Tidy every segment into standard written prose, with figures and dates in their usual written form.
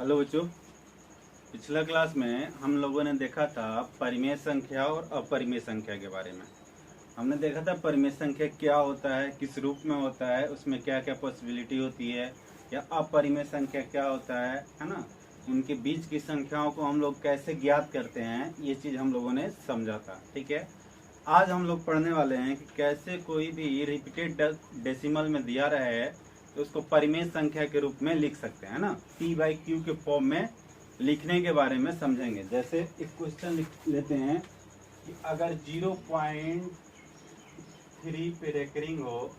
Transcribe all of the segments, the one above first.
Hello बच्चों। पिछला class में हम लोगों ने देखा था परिमेय संख्या और अपरिमेय संख्या के बारे में। हमने देखा था परिमेय संख्या क्या होता है, किस रूप में होता है, उसमें क्या क्या पॉसिबिलिटी होती है, या अपरिमेय संख्या क्या होता है ना। उनके बीच की संख्याओं को हम लोग कैसे ज्ञात करते हैं, ये चीज़ हम लोगों ने समझा था। ठीक है, आज हम लोग पढ़ने वाले हैं कि कैसे कोई भी रिपीटेड डेसिमल में दिया रहे तो उसको परिमेय संख्या के रूप में लिख सकते हैं ना। p/q के फॉर्म में लिखने के बारे में समझेंगे। जैसे एक क्वेश्चन लेते हैं कि अगर 0.3 पे रेकरिंग हो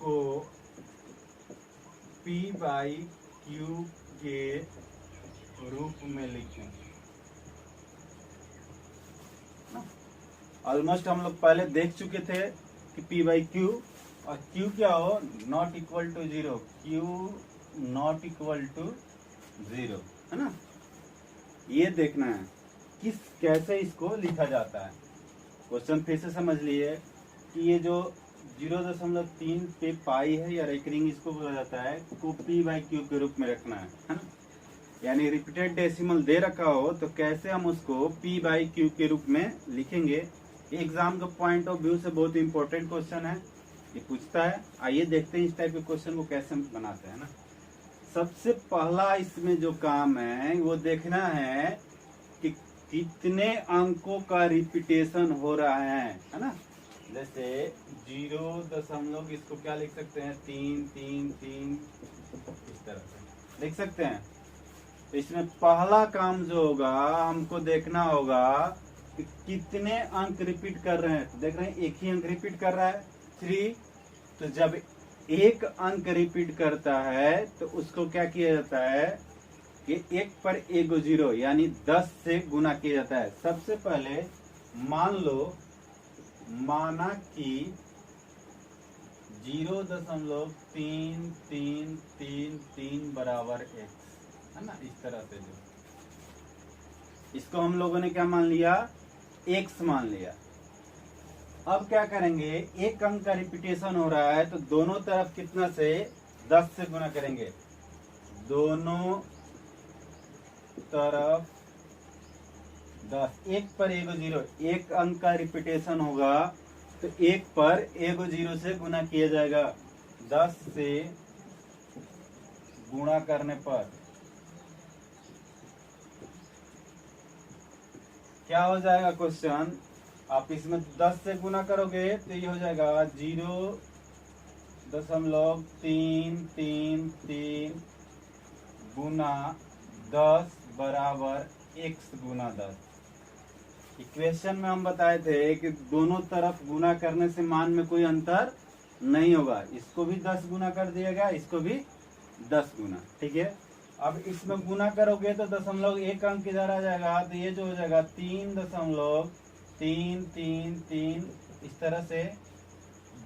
को p/q के रूप में लिखें। ऑलमोस्ट हम लोग पहले देख चुके थे कि p/q और q क्या हो, not equal to 0, q not equal to 0 है ना। ये देखना है किस कैसे इसको लिखा जाता है। क्वेश्चन फिर से समझ लिए कि ये जो 0.3 पे पाई है या रेकरिंग इसको बोला जाता है, को p/q के रूप में रखना है ना। यानी रिपीटेड डेसिमल दे रखा हो तो कैसे हम उसको p/q के रूप में लिखेंगे। एग्जाम के पॉइंट ऑफ व्यू से बहुत इंपॉर्टेंट क्वेश्चन है, ये पूछता है। आइए देखते हैं इस टाइप के क्वेश्चन को कैसे बनाते हैं ना। सबसे पहला इसमें जो काम है वो देखना है कि कितने अंकों का रिपीटेशन हो रहा है ना। जैसे 0 इसको क्या लिख सकते हैं, 3 3 3 इस तरह से लिख सकते हैं। तो इसमें पहला काम जो होगा हमको देखना होगा कि कितने अंक रिपीट कर रहे हैं। तो देख रहे हैं एक ही अंक रिपीट कर रहा है 3। तो जब एक अंक रिपीट करता है तो उसको क्या किया जाता है कि एक पर एक जीरो यानी 10 से गुना किया जाता है। सबसे पहले माना कि 0.3333 बराबर x है ना। इस तरह से जो इसको हम लोगों ने क्या मान लिया, x मान लिया। अब क्या करेंगे, एक अंक का रिपीटेशन हो रहा है तो दोनों तरफ कितना से 10 से गुना करेंगे। दोनों तरफ 10, एक पर एक जीरो, एक अंक का रिपीटेशन होगा तो एक पर एक जीरो से गुना किया जाएगा। 10 से गुणा करने पर क्या हो जाएगा क्वेश्चन, आप इसमें 10 से गुना करोगे तो ये हो जाएगा 0.333 गुना 10 बराबर x गुना 10। इक्वेशन में हम बताए थे कि दोनों तरफ गुना करने से मान में कोई अंतर नहीं होगा। इसको भी 10 गुना कर दिएगा, इसको भी 10 गुना। ठीक है, अब इसमें गुना करोगे तो 1 अंक इधर आ जाएगा तो ये जो हो जाएगा 3.333 इस तरह से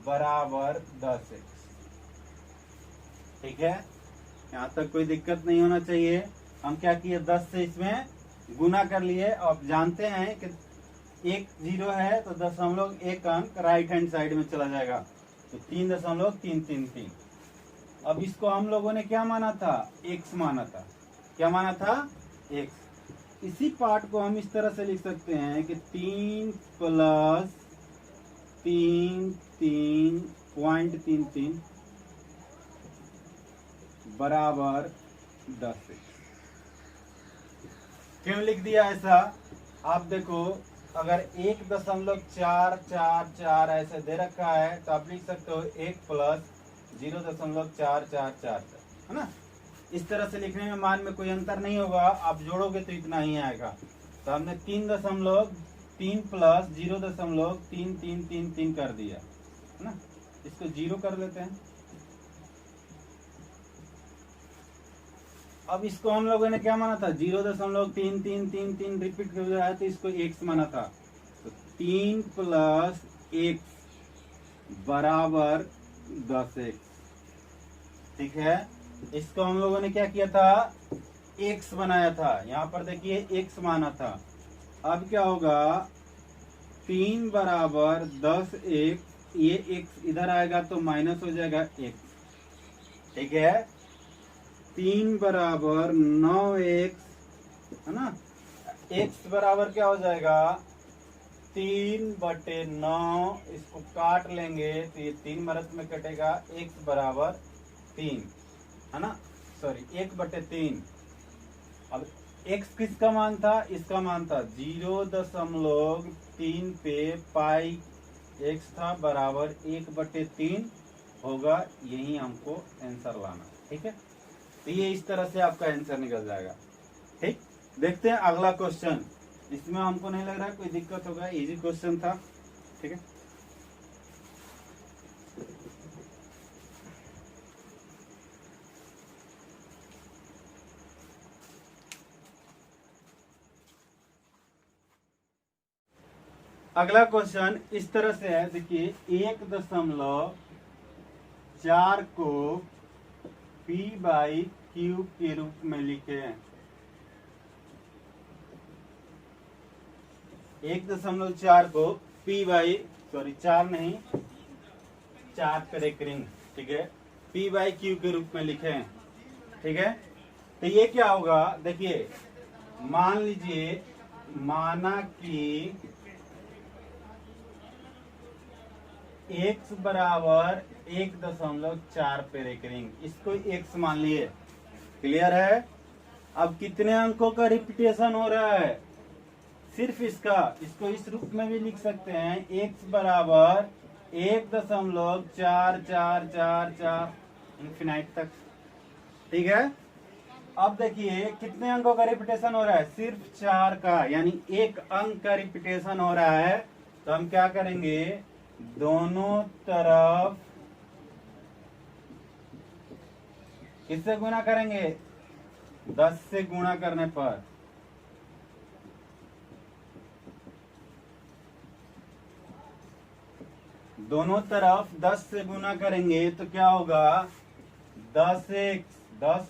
बराबर 10x। ठीक है, यहाँ तक कोई दिक्कत नहीं होना चाहिए। हम क्या किए, 10 से इसमें गुना कर लिए। अब जानते हैं कि एक जीरो है तो 1 अंक राइट हैंड साइड में चला जाएगा तो 3.333। अब इसको हम लोगों ने क्या माना था, x माना था। क्या माना था, x। इसी पार्ट को हम इस तरह से लिख सकते हैं कि 3 + 3.33 बराबर 10x। क्यों लिख दिया ऐसा, आप देखो अगर 1.444 ऐसे दे रखा है तो आप लिख सकते हो 1 + 0.4444 है ना। इस तरह से लिखने में मान में कोई अंतर नहीं होगा, आप जोड़ोगे तो इतना ही आएगा। तो हमने 3 + 0.3333 कर दिया है ना। इसको 0 कर लेते हैं। अब इसको हम लोगों ने क्या माना था, 0.3333 रिपीट कर रहा है तो इसको x माना था। तो 3 + x बराबर 10x। ठीक है, इसको हम लोगों ने क्या किया था, x बनाया था। यहाँ पर देखिए x माना था। अब क्या होगा, 3 बराबर 10x, ये x इधर आएगा तो माइनस हो जाएगा x। ठीक है, 3 बराबर 9x, है ना। x बराबर क्या हो जाएगा 3/9, इसको काट लेंगे तो ये 3 मरत में कटेगा, x बराबर 3, है ना, सॉरी 1/3। अब x किसका मान था, इसका मान था 0.3 पे पाई x था बराबर 1/3 होगा, यही हमको आंसर लाना, ठीक है। तो ये इस तरह से आपका आंसर निकल जाएगा, ठीक। देखते हैं अगला क्वेश्चन, इसमें हमको नहीं लग रहा है कोई दिक्कत होगा, इजी क्वेश्चन था, ठीक है। अगला क्वेश्चन इस तरह से है, देखिए 1.4 को p/q के रूप में लिखे। 1.4 को चार नहीं 4 पर एक रिंग, ठीक है, p/q के रूप में लिखे, ठीक है। तो ये क्या होगा, देखिए मान लीजिए, माना कि x बराबर 1.4 पे एक रिंग, इसको x मान लिए, क्लियर है। अब कितने अंकों का रिपीटेशन हो रहा है, सिर्फ इसका, इसको इस रूप में भी लिख सकते हैं, x बराबर 1.44444 इन्फिनाइट तक, ठीक है। अब देखिए कितने अंकों का रिपीटेशन हो रहा है, सिर्फ 4 का, यानी एक अंक का रिपीटेशन हो रहा है। तो हम क्या करेंगे, दोनों तरफ किससे गुणा करेंगे, 10 से गुणा करने पर, दोनों तरफ 10 से गुणा करेंगे तो क्या होगा, 10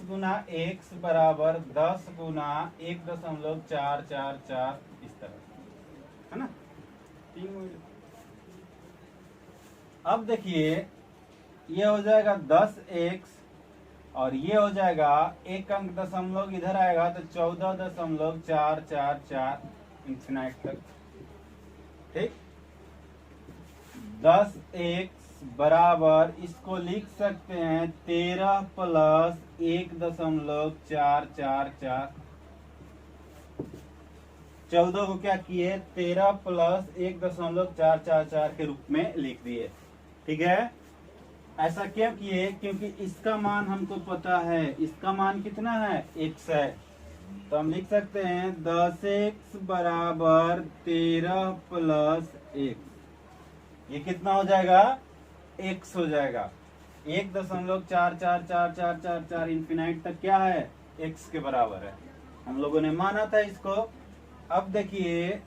गुना x बराबर 10 गुना 1.444, इस तरह, है ना। अब देखिए ये हो जाएगा 10x और ये हो जाएगा, एक अंक दशमलव इधर आएगा तो 14.444 इन्फिनाइट तक, ठीक। 10x बराबर, इसको लिख सकते हैं 13 प्लस 1.444, 14 को क्या किए 13 प्लस 1.444 के रूप में लिख दिए, ठीक है। ऐसा क्यों किए, क्योंकि इसका मान हमको पता है, इसका मान कितना है, x है। तो हम लिख सकते हैं 10x बराबर 13 प्लस 1, ये कितना हो जाएगा, x हो जाएगा। 1.44444 इन्फिनाइट तक क्या है, x के बराबर है, हम लोगों ने माना था इसको। अब देखिए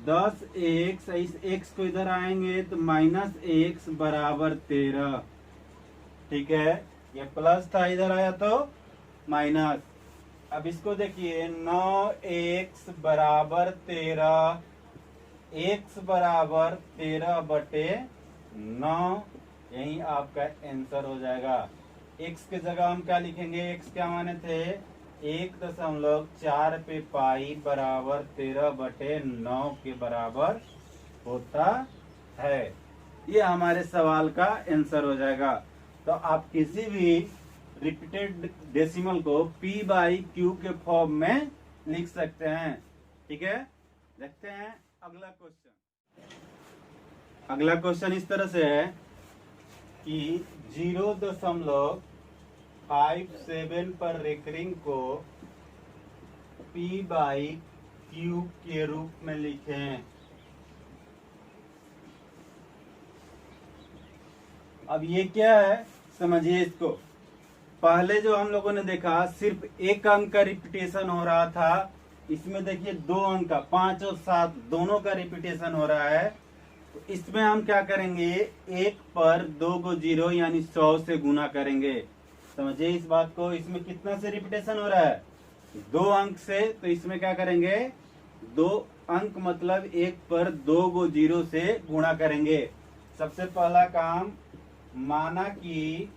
10x, इस x को इधर आएंगे तो -x बराबर 13, ठीक है, ये प्लस था, इधर आया तो माइनस। अब इसको देखिए 9x बराबर 13, x बराबर 13/9, यही आपका आंसर हो जाएगा। x के जगह हम क्या लिखेंगे, x क्या माने थे, 1.4 पे पाई बराबर 13/9 के बराबर होता है। ये हमारे सवाल का आंसर हो जाएगा। तो आप किसी भी रिपीटेड डेसिमल को p/q के फॉर्म में लिख सकते हैं, ठीक है। देखते हैं अगला क्वेश्चन। अगला क्वेश्चन इस तरह से है कि 0.57 पर रेकरिंग को p/q के रूप में लिखें। अब ये क्या है, समझिए इसको। पहले जो हम लोगों ने देखा सिर्फ एक अंक का रिपीटेशन हो रहा था, इसमें देखिए 2 अंक का, 5 और 7 दोनों का रिपीटेशन हो रहा है। तो इसमें हम क्या करेंगे, 1 पर 2 को 0 यानी 100 से गुना करेंगे। समझिए इस बात को, इसमें कितना से रिपीटेशन हो रहा है, 2 अंक से। तो इसमें क्या करेंगे, 2 अंक मतलब 1 पर 2 को 0 से गुणा करेंगे। सबसे पहला काम, माना कि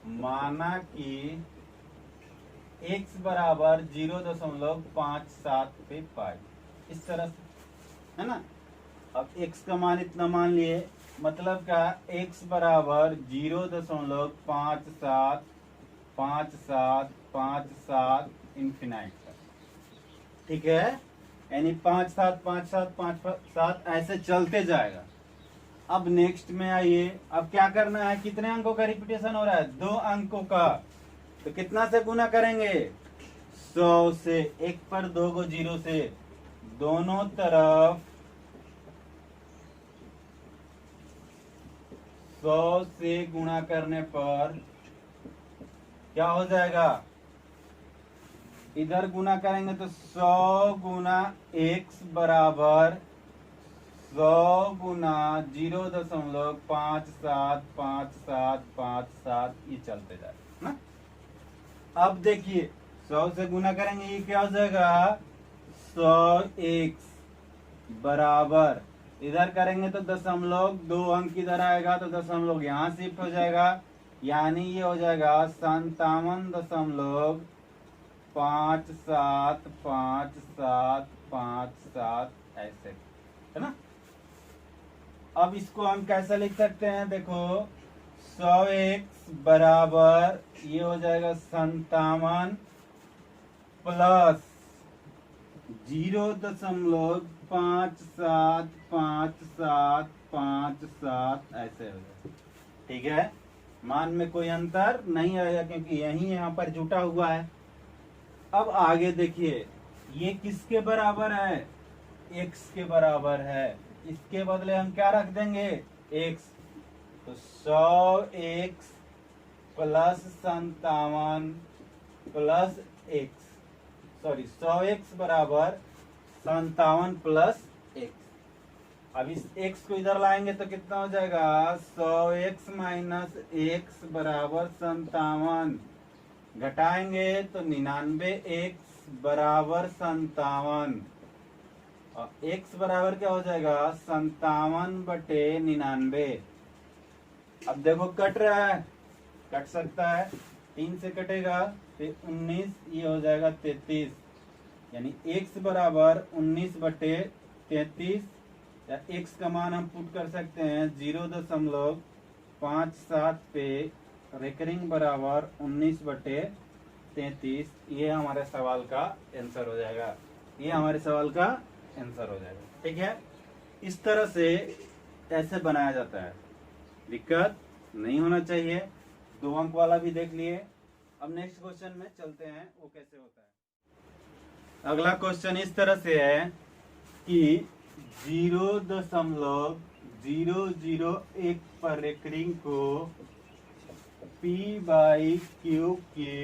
माना कि x बराबर 0.57 पे पाई, इस तरह से, है ना। अब x का मान इतना मान लिए, मतलब क्या, x बराबर 0.575757 इंफिनाइट तक, ठीक है। यानी 575757 ऐसे चलते जाएगा। अब नेक्स्ट में आइए, अब क्या करना है, कितने अंकों का रिपीटेशन हो रहा है, 2 अंकों का, तो कितना से गुना करेंगे, 100 से। एक पर 2 को 0 से, दोनों तरफ 100 से गुणा करने पर क्या हो जाएगा, इधर गुना करेंगे तो 100 गुना x बराबर 100 गुना 0.575757 ये चलते जाएगा ना। अब देखिए 100 से गुना करेंगे, ये क्या हो जाएगा, 100x बराबर, इधर करेंगे तो दशमलव 2 अंक इधर आएगा, तो दशमलव यहाँ शिफ्ट हो जाएगा, यानी ये हो जाएगा 57.575757 ऐसे, है ना। अब इसको हम कैसे लिख सकते हैं, देखो 100x बराबर ये हो जाएगा 57 प्लस 0.575757 ऐसे हो जाएगा, ठीक है। मान में कोई अंतर नहीं आएगा क्योंकि यही यहाँ पर जुटा हुआ है। अब आगे देखिए, ये किसके बराबर है, x के बराबर है, इसके बदले हम क्या रख देंगे, x, तो 100x plus 57 plus x, sorry 100x बराबर 57 प्लस x। अब इस x को इधर लाएंगे तो कितना हो जाएगा, 100x माइनस x बराबर 57, घटाएंगे तो 99x बराबर 57, और x बराबर क्या हो जाएगा, 57/99। अब देखो कट रहा है, कट सकता है, 3 से कटेगा, फिर 19, ये हो जाएगा 33, यानी x बराबर 19/33, या x का मान हम पुट कर सकते हैं 0.57 पे रेकरिंग बराबर 19/33, ये हमारे सवाल का आंसर हो जाएगा, ये हमारे सवाल का आंसर हो जाएगा, ठीक है। इस तरह से ऐसे बनाया जाता है, दिक्कत नहीं होना चाहिए। 2 अंक वाला भी देख लिए। अब नेक्स्ट क्वेश्चन में चलते हैं, वो कैसे होता है। अगला क्वेश्चन इस तरह से है कि 0.001 पर रेकरिंग को p/q के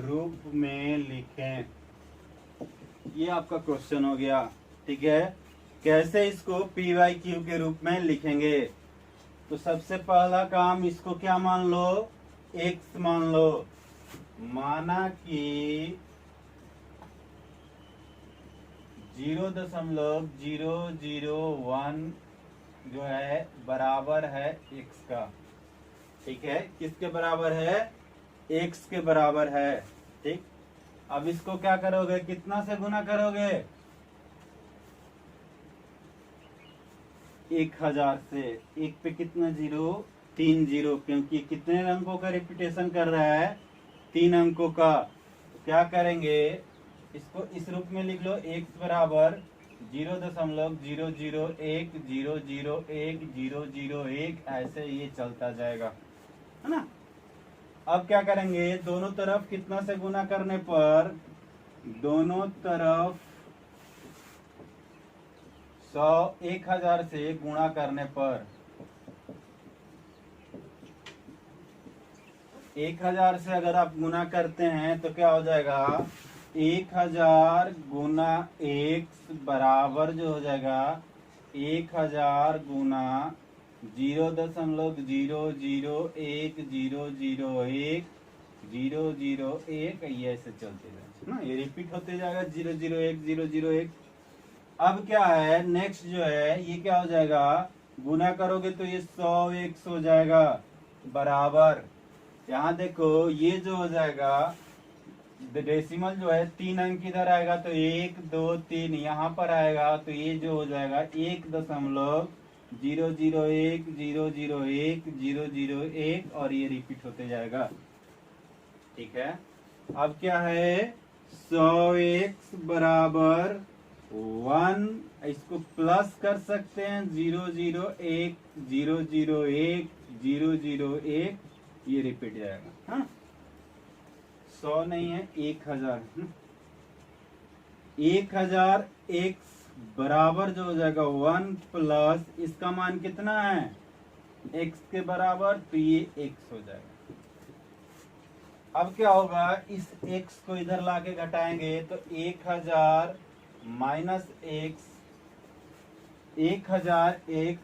रूप में लिखें। ये आपका क्वेश्चन हो गया, ठीक है। कैसे इसको p/q के रूप में लिखेंगे, तो सबसे पहला काम, इसको क्या मान लो, x मान लो। माना कि 0.001 जो है बराबर है x का, ठीक है। किसके बराबर है, x के बराबर है, ठीक। अब इसको क्या करोगे, कितना से गुना करोगे, 1000 से। एक पे कितना जीरो, 3 जीरो, क्योंकि कितने अंकों का रिपीटेशन कर रहा है, 3 अंकों का। तो क्या करेंगे, इसको इस रूप में लिख लो, x बराबर 0.001001001 ऐसे ये चलता जाएगा, है ना। अब क्या करेंगे, दोनों तरफ कितना से गुना करने पर, दोनों तरफ 1000 से गुणा करने पर, 1000 से अगर आप गुना करते हैं तो क्या हो जाएगा, 1000 गुना x बराबर जो हो जाएगा 1000 गुना 0.001001001 ये ऐसे चलते जाएगा ना, ये रिपीट होते जाएगा 001 अब क्या है, नेक्स्ट जो है ये क्या हो जाएगा, गुना करोगे तो ये 100x हो जाएगा बराबर यहाँ देखो ये जो हो जाएगा डेसिमल जो है 3 अंक इधर आएगा तो 1 2 3 यहाँ पर आएगा तो ये जो हो जाएगा 1.001 और ये रिपीट होते जाएगा। ठीक है, अब क्या है 100x बराबर 1, इसको प्लस कर सकते हैं 001 001 001, ये रिपीट जाएगा। हाँ 100 नहीं है 1000, 1000 x बराबर जो हो जाएगा 1 प्लस इसका मान कितना है x के बराबर, तो ये x हो जाएगा। अब क्या होगा इस x को इधर लाके घटाएंगे तो 1000 minus x, 1000 x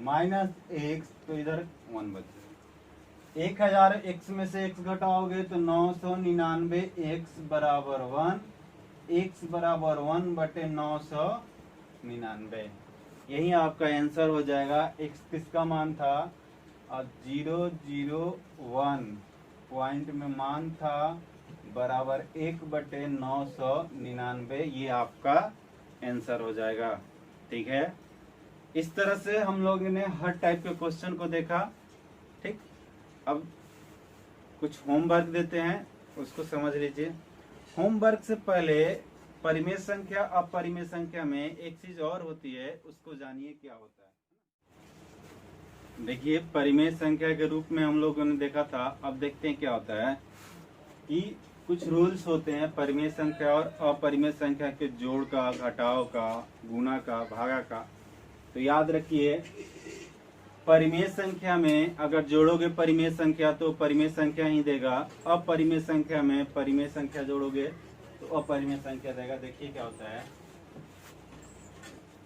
minus x, तो इधर 1 बच जाएगा। 1000 x में से x घटाओगे तो 999 x बराबर 1, x बराबर 1 बटे 999, यही आपका आंसर हो जाएगा। x किसका मान था 001 पॉइंट में मान था बराबर 1 बटे 999, ये आपका आंसर हो जाएगा। ठीक है, इस तरह से हम लोगों ने हर टाइप के क्वेश्चन को देखा। ठीक, अब कुछ होमवर्क देते हैं, उसको समझ लीजिए। होमवर्क से पहले परिमेय संख्या अपरिमेय संख्या में एक चीज और होती है, उसको जानिए क्या होता है। देखिए परिमेय संख्या के रूप में हम लोगों ने देखा था, अब देखते हैं क्या होता है कि कुछ रूल्स होते हैं परिमेय संख्या और अपरिमेय संख्या के जोड़ का, घटाव का, गुणा का, भागा का। तो याद रखिए परिमेय संख्या में अगर जोड़ोगे परिमेय संख्या तो परिमेय संख्या ही देगा, अपरिमेय संख्या में परिमेय संख्या जोड़ोगे तो अपरिमेय संख्या देगा। देखिए क्या होता है,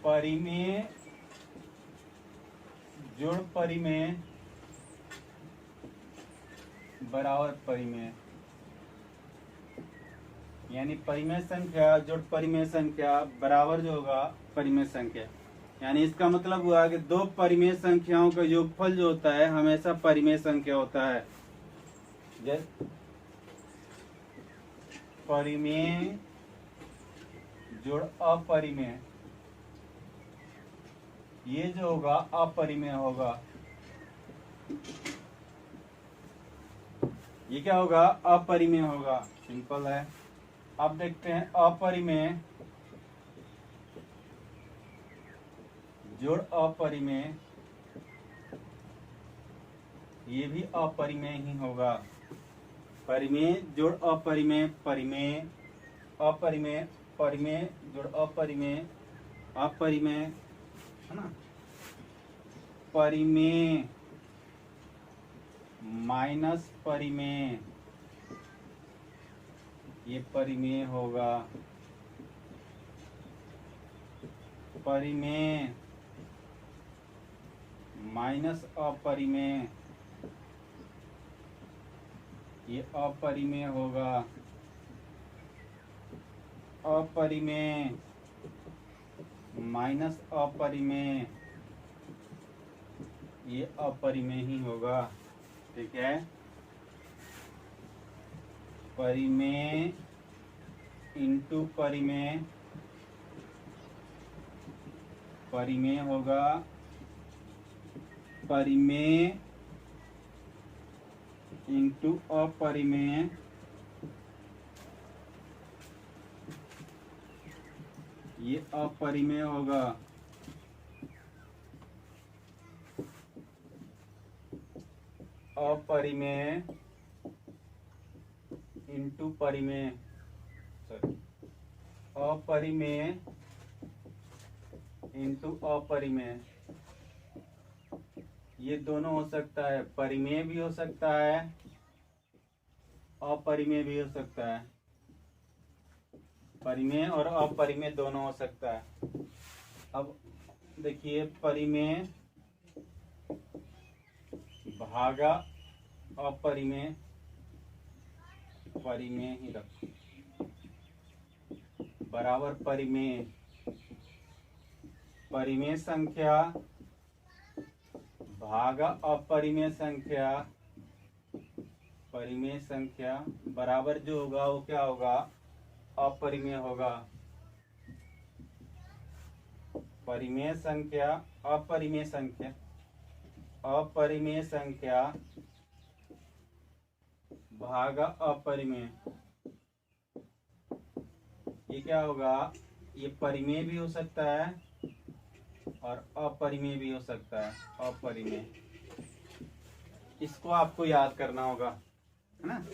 परिमेय जोड़ परिमेय बराबर परिमेय, यानी परिमेय संख्या जोड़ परिमेय संख्या बराबर जो होगा परिमेय संख्या। यानी इसका मतलब हुआ कि दो परिमेय संख्याओं का योगफल जो होता है हमेशा परिमेय संख्या होता है। जैसे परिमेय जोड़ अपरिमेय, ये जो होगा अपरिमेय होगा। ये क्या होगा अपरिमेय होगा, सिंपल है। अब देखते हैं अपरिमेय जोड़ अपरिमेय, ये भी अपरिमेय ही होगा। परिमेय जोड़ अपरिमेय, परिमेय अपरिमेय, परिमेय जोड़ अपरिमेय, अपरिमेय है ना। परिमेय माइनस परिमेय, ये परिमेय होगा। परिमेय माइनस अपरिमेय, ये अपरिमेय होगा। अपरिमेय माइनस अपरिमेय, ये अपरिमेय ही होगा। ठीक है, परिमेय इंटू परिमेय, परिमेय होगा। परिमेय इंटू अपरिमेय, ये अपरिमेय होगा। अपरिमेय इंटू परिमेय, सॉरी अपरिमेय इंटू अपरिमेय, ये दोनों हो सकता है। परिमेय भी हो सकता है, अपरिमेय भी हो सकता है। परिमेय और अपरिमेय दोनों हो सकता है। अब देखिए परिमेय भागा अपरिमेय, परिमेय ही रखो बराबर परिमेय। परिमेय संख्या भागा अपरिमेय संख्या, परिमेय संख्या बराबर जो होगा वो क्या होगा, अपरिमेय होगा। परिमेय संख्या, अपरिमेय संख्या, अपरिमेय संख्या भागा अपरिमेय, ये क्या होगा, ये परिमेय भी हो सकता है और अपरिमेय भी हो सकता है, अपरिमेय। इसको आपको याद करना होगा, है ना,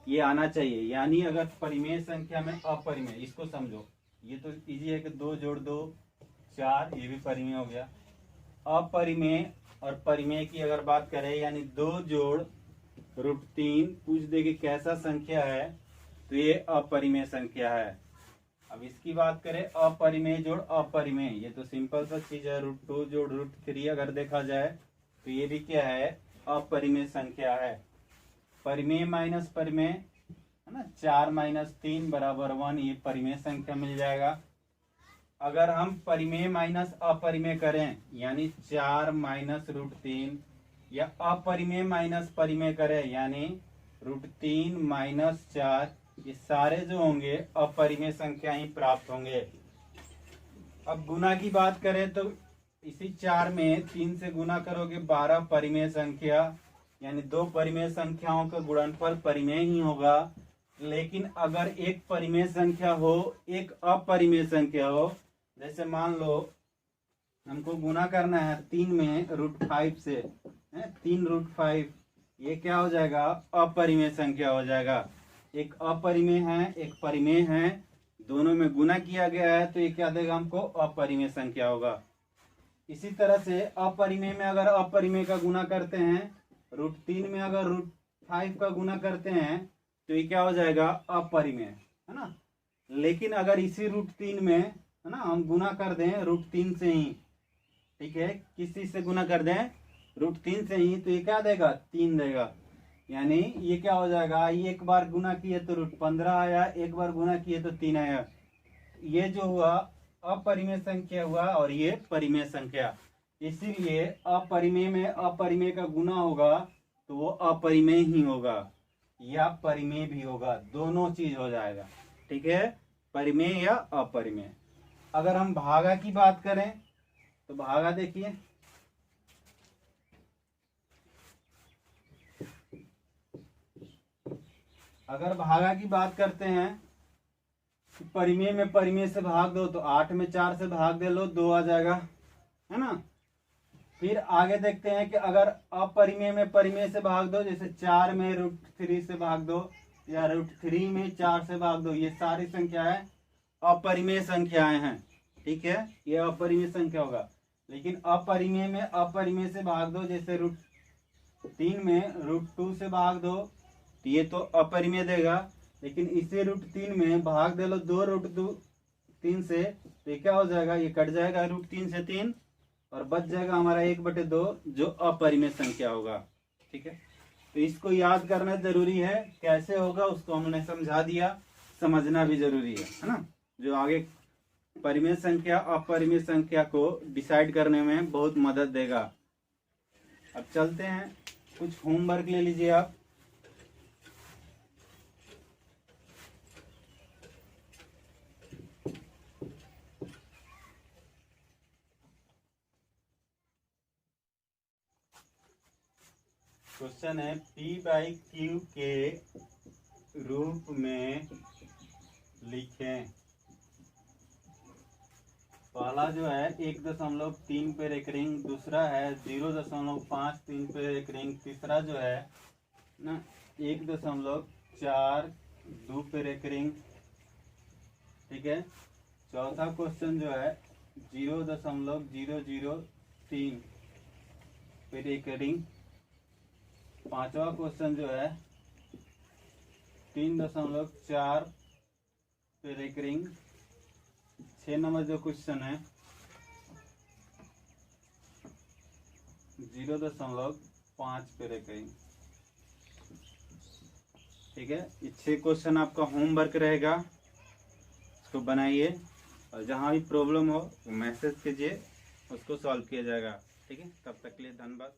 ये आना चाहिए। यानी अगर परिमेय संख्या में अपरिमेय, इसको समझो, ये तो इजी है कि 2 जोड़ 2 4, ये भी परिमेय हो गया। अपरिमेय और परिमेय की अगर बात करें, यानी 2 जोड़ √3 पूछ दे कि कैसा संख्या है, तो ये अपरिमेय संख्या है। अब इसकी बात करें अपरिमेय जोड़ अपरिमेय, ये तो सिंपल सा चीज है। √2 जोड़ √3 अगर देखा जाए तो ये भी क्या है, अपरिमेय संख्या है। परिमेय माइनस परिमेय, है ना, 4 - 3 = 1, ये परिमेय संख्या मिल जाएगा। अगर हम परिमेय माइनस अपरिमेय करें, यानी 4 - √3, या अपरिमेय माइनस परिमेय करें, यानी √3 - 4, ये सारे जो होंगे अपरिमेय संख्या ही प्राप्त होंगे। अब गुना की बात करें तो इसी 4 में 3 से गुना करोगे 12 परिमेय संख्या, यानी 2 परिमेय संख्याओं का गुणनफल परिमेय ही होगा। लेकिन अगर एक परिमेय संख्या हो, एक अपरिमेय संख्या हो, जैसे मान लो हमको गुना करना है 3 में √5 से, 3 √5, ये क्या हो जाएगा, अपरिमेय संख्या हो जाएगा। एक अपरिमेय है, एक परिमेय है, दोनों में गुना किया गया है, तो ये क्या देगा हमको, अपरिमेय संख्या होगा। इसी तरह से अपरिमेय में अगर अपरिमेय का गुना करते हैं, √3 में अगर √5 का गुना करते हैं, तो ये क्या हो जाएगा, अपरिमेय, है ना। लेकिन अगर इसी √3 में, है ना, हम गुना कर दें √3 से ही, ठीक है, किस चीज से गुना कर दें, √3 से ही, तो ये क्या देगा, 3 देगा। यानी ये क्या हो जाएगा, ये एक बार गुना किए तो √15 आया, एक बार गुना किए तो 3 आया। ये जो हुआ अपरिमेय संख्या हुआ और ये परिमेय संख्या। इसीलिए अपरिमेय में अपरिमेय का गुना होगा तो वो अपरिमेय ही होगा या परिमेय भी होगा, दोनों चीज हो जाएगा, ठीक है, परिमेय या अपरिमेय। अगर हम भागा की बात करें तो भागा देखिए, अगर भागा की बात करते हैं, परिमेय में परिमेय से भाग दो तो 8 में 4 से भाग दे लो, 2 आ जाएगा, है ना। फिर आगे देखते हैं कि अगर अपरिमेय में परिमेय से भाग दो, जैसे 4 में √3 से भाग दो, या √3 में 4 से भाग दो, ये सारी संख्याएं अपरिमेय संख्याएं हैं, ठीक है, ये अपरिमेय संख्या होगा। लेकिन अपरिमेय में अपरिमेय से भाग दो, जैसे √3 में √2 से भाग दो, तो ये तो अपरिमेय देगा। लेकिन इसे √3 में भाग दे लो 2 √3 से, तो ये क्या हो जाएगा, ये कट जाएगा √3 से 3 और बच जाएगा हमारा 1/2 जो अपरिमेय संख्या होगा, ठीक है। तो इसको याद करना जरूरी है, कैसे होगा उसको हमने समझा दिया, समझना भी जरूरी है ना, जो आगे परिमेय संख्या अपरिमेय संख्या को डिसाइड करने में बहुत मदद देगा। अब चलते हैं, कुछ होमवर्क ले लीजिए आप। क्वेश्चन है P/Q के रूप में लिखें। पहला जो है 1.3 पे रेकरिंग, दूसरा है 0.53 पे रेकरिंग, तीसरा जो है ना 1.42 पे रेकरिंग, ठीक है। चौथा क्वेश्चन जो है 0.003 पे रेकरिंग, पांचवा क्वेश्चन जो है 3.4 पे रेकरिंग, 6 नंबर जो क्वेश्चन है 0.5 पे रेकरिंग, ठीक है। ये 6 क्वेश्चन आपका होमवर्क रहेगा, इसको बनाइए और जहाँ भी प्रॉब्लम हो मैसेज कीजिए, उसको सॉल्व किया जाएगा। ठीक है, तब तक के लिए धन्यवाद।